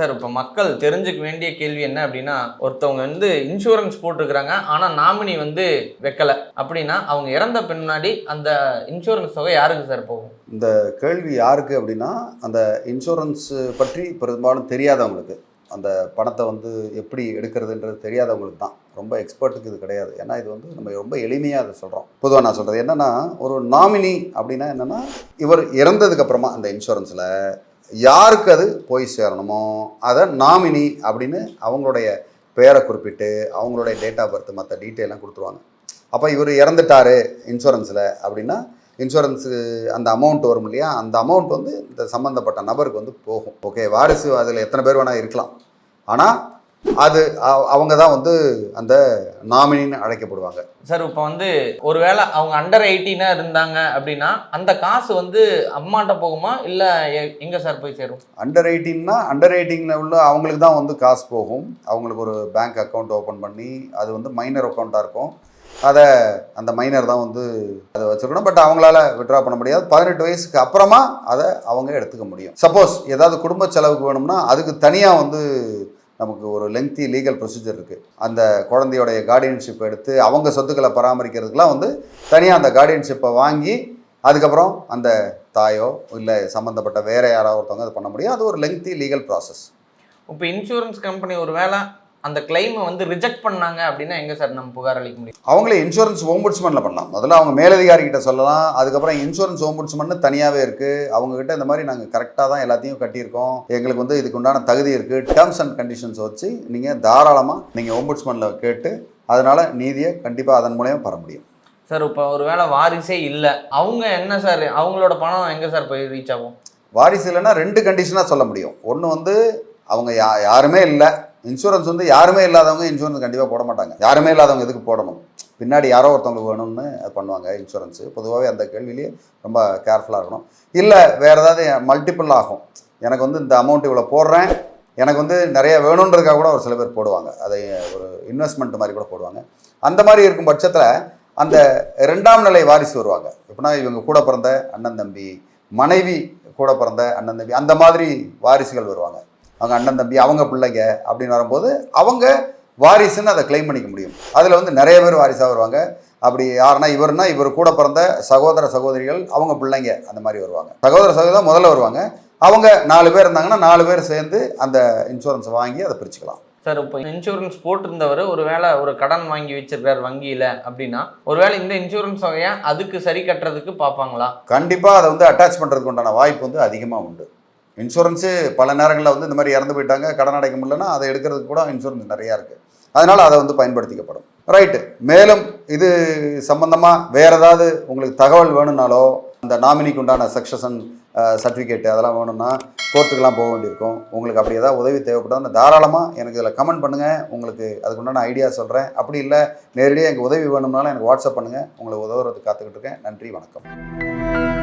Sir இப்போ மக்கள் தெரிஞ்சுக்க வேண்டிய கேள்வி என்ன அப்படின்னா, ஒருத்தவங்க வந்து இன்சூரன்ஸ் போட்டிருக்கிறாங்க, ஆனால் நாமினி வந்து வைக்கல அப்படின்னா, அவங்க இறந்த பின்னாடி அந்த இன்சூரன்ஸ் தொகை யாருக்கு சார் போகும்? இந்த கேள்வி யாருக்கு அப்படின்னா, அந்த இன்சூரன்ஸ் பற்றி பெரும்பாலும் தெரியாதவங்களுக்கு. அந்த பணத்தை வந்து எப்படி எடுக்கிறதுன்றது தெரியாதவங்களுக்கு தான். ரொம்ப எக்ஸ்பர்ட்டுக்கு இது கிடையாது. ஏன்னா இது வந்து நம்ம ரொம்ப எளிமையாக அதை சொல்கிறோம். பொதுவாக நான் சொல்கிறது என்னென்னா, ஒரு நாமினி அப்படின்னா என்னென்னா, இவர் இறந்ததுக்கப்புறமா அந்த இன்சூரன்ஸில் யாருக்கு அது போய் சேரணுமோ அதை நாமினி அப்படின்னு அவங்களுடைய பேரை குறிப்பிட்டு அவங்களுடைய டேட் ஆஃப் பர்த் மற்ற டீட்டெயிலாம் கொடுத்துருவாங்க. அப்போ இவர் இறந்துட்டார் இன்சூரன்ஸில் அப்படின்னா இன்சூரன்ஸு அந்த அமௌண்ட் வரும் இல்லையா, அந்த அமௌண்ட் வந்து இந்த சம்மந்தப்பட்ட நபருக்கு வந்து போகும். ஓகே, வாரிசு அதில் எத்தனை பேர் வேணால் இருக்கலாம், ஆனால் அது அவங்க தான் வந்து அந்த நாமினின்னு அழைக்கப்படுவாங்க. சார் இப்போ வந்து ஒருவேளை அவங்க அண்டர் 18 இருந்தாங்க அப்படின்னா அந்த காசு வந்து அம்மாட்ட போகுமா இல்லை எங்கே சார் போய் சேரும்? அண்டர் 18னா அண்டர் 18 உள்ள அவங்களுக்கு தான் வந்து காசு போகும். அவங்களுக்கு ஒரு பேங்க் அக்கௌண்ட் ஓப்பன் பண்ணி அது வந்து மைனர் அக்கௌண்ட்டாக இருக்கும். அதை அந்த மைனர் தான் வந்து அதை வச்சுருக்கணும். பட் அவங்களால விட்ரா பண்ண முடியாது. 18 வயசுக்கு அப்புறமா அதை அவங்க எடுத்துக்க முடியும். சப்போஸ் ஏதாவது குடும்ப செலவுக்கு வேணும்னா அதுக்கு தனியாக வந்து நமக்கு ஒரு லெங்தி லீகல் ப்ரொசீஜர் இருக்குது. அந்த குழந்தையோடைய கார்டியன்ஷிப் எடுத்து அவங்க சொத்துக்களை பராமரிக்கிறதுக்கெலாம் வந்து தனியாக அந்த கார்டியன்ஷிப்பை வாங்கி அதுக்கப்புறம் அந்த தாயோ இல்லை சம்மந்தப்பட்ட வேறு யாராவது ஒருத்தவங்க அது பண்ண முடியும். அது ஒரு லெங்தி லீகல் ப்ராசஸ். இப்போ இன்சூரன்ஸ் கம்பெனி ஒரு வேளை அந்த கிளைமை வந்து ரிஜெக்ட் பண்ணாங்க அப்படின்னா எங்கே சார் நம்ம புகார் அளிக்க முடியும்? அவங்களே இன்சூரன்ஸ் ஓம்புட்ஸ்மனில் பண்ணலாம். முதல்ல அவங்க மேலதிகாரிகிட்ட சொல்லலாம். அதுக்கப்புறம் இன்சூரன்ஸ் ஓம்புட்ஸ்மன்னு தனியாகவே இருக்குது. அவங்ககிட்ட இந்த மாதிரி நாங்கள் கரெக்டாக தான் எல்லாத்தையும் கட்டியிருக்கோம், எங்களுக்கு வந்து இதுக்கு உண்டான தகுதி இருக்குது, டேர்ம்ஸ் அண்ட் கண்டிஷன்ஸ் வச்சு நீங்கள் தாராளமாக நீங்கள் ஓம்புட்ஸ்மனில் கேட்டு அதனால் நீதியை கண்டிப்பாக அதன் மூலமாக பெற முடியும். சார் இப்போ ஒரு வேளை வாரிசே இல்லை, அவங்க என்ன சார், அவங்களோட பணம் எங்கே சார் போய் ரீச் ஆகும்? வாரிசு இல்லைன்னா 2 கண்டிஷனாக சொல்ல முடியும். ஒன்று வந்து அவங்க யாருமே இல்லை, இன்சூரன்ஸ் வந்து யாருமே இல்லாதவங்க இன்சூரன்ஸ் கண்டிப்பாக போட மாட்டாங்க. யாருமே இல்லாதவங்க எதுக்கு போடணும்? பின்னாடி யாரோ ஒருத்தவங்களுக்கு வேணும்னு பண்ணுவாங்க இன்சூரன்ஸு. பொதுவாகவே அந்த கேள்வியிலேயே ரொம்ப கேர்ஃபுல்லாக இருக்கணும். இல்லை வேறு ஏதாவது மல்டிபிள் ஆகும், எனக்கு வந்து இந்த அமௌண்ட் இவ்வளோ போடுறேன், எனக்கு வந்து நிறைய வேணுன்றதுக்காக கூட ஒரு சில பேர் போடுவாங்க. அதை ஒரு இன்வெஸ்ட்மெண்ட் மாதிரி கூட போடுவாங்க. அந்த மாதிரி இருக்கும் பட்சத்தில் அந்த 2ஆம் நிலை வாரிசு வருவாங்க. எப்படின்னா இவங்க கூட பிறந்த அண்ணன் தம்பி, மனைவி கூட பிறந்த அண்ணன் தம்பி, அந்த மாதிரி வாரிசுகள் வருவாங்க. அவங்க அண்ணன் தம்பி அவங்க பிள்ளைங்க அப்படின்னு வரும்போது அவங்க வாரிசுன்னு அதை கிளைம் பண்ணிக்க முடியும். அதில் வந்து நிறைய பேர் வாரிசாக வருவாங்க. அப்படி யாருன்னா இவர் கூட பிறந்த சகோதர சகோதரிகள் அவங்க பிள்ளைங்க அந்த மாதிரி வருவாங்க. சகோதர சகோதரி முதல்ல வருவாங்க. அவங்க 4 பேர் இருந்தாங்கன்னா 4 பேர் சேர்ந்து அந்த இன்சூரன்ஸை வாங்கி அதை பிரிச்சுக்கலாம். சார் இப்போ இன்சூரன்ஸ் போட்டிருந்தவர் ஒரு வேளை ஒரு கடன் வாங்கி வச்சிருக்காரு வங்கியில் அப்படின்னா ஒருவேளை இந்த இன்சூரன்ஸ் வகையை அதுக்கு சரி கட்டுறதுக்கு பார்ப்பாங்களா? கண்டிப்பாக அதை வந்து அட்டாச் பண்ணுறதுக்கு உண்டான வாய்ப்பு வந்து அதிகமாக உண்டு. இன்சூரன்ஸு பல நேரங்களில் வந்து இந்த மாதிரி இறந்து போயிட்டாங்க, கடன் அடைக்க முடியலன்னா அதை எடுக்கிறதுக்கு கூட இன்சூரன்ஸ் நிறையா இருக்குது. அதனால் அதை வந்து பயன்படுத்திக்கப்படும். ரைட்டு. மேலும் இது சம்பந்தமாக வேறு ஏதாவது உங்களுக்கு தகவல் வேணும்னாலோ அந்த நாமினிக்கு உண்டான சக்சஷன் சர்டிஃபிகேட்டு அதெல்லாம் வேணும்னா கோர்ட்டுக்கெலாம் போக வேண்டியிருக்கும். உங்களுக்கு அப்படி ஏதாவது உதவி தேவைப்பட்டால் தாராளமாக எனக்கு இதில் கமெண்ட் பண்ணுங்கள், உங்களுக்கு அதுக்கு உண்டான ஐடியா சொல்கிறேன். அப்படி இல்லை நேரடியாக எனக்கு உதவி வேணும்னாலும் எனக்கு வாட்ஸ்அப் பண்ணுங்கள், உங்களுக்கு உதவுறதுக்கு காத்துக்கிட்டு இருக்கேன். நன்றி, வணக்கம்.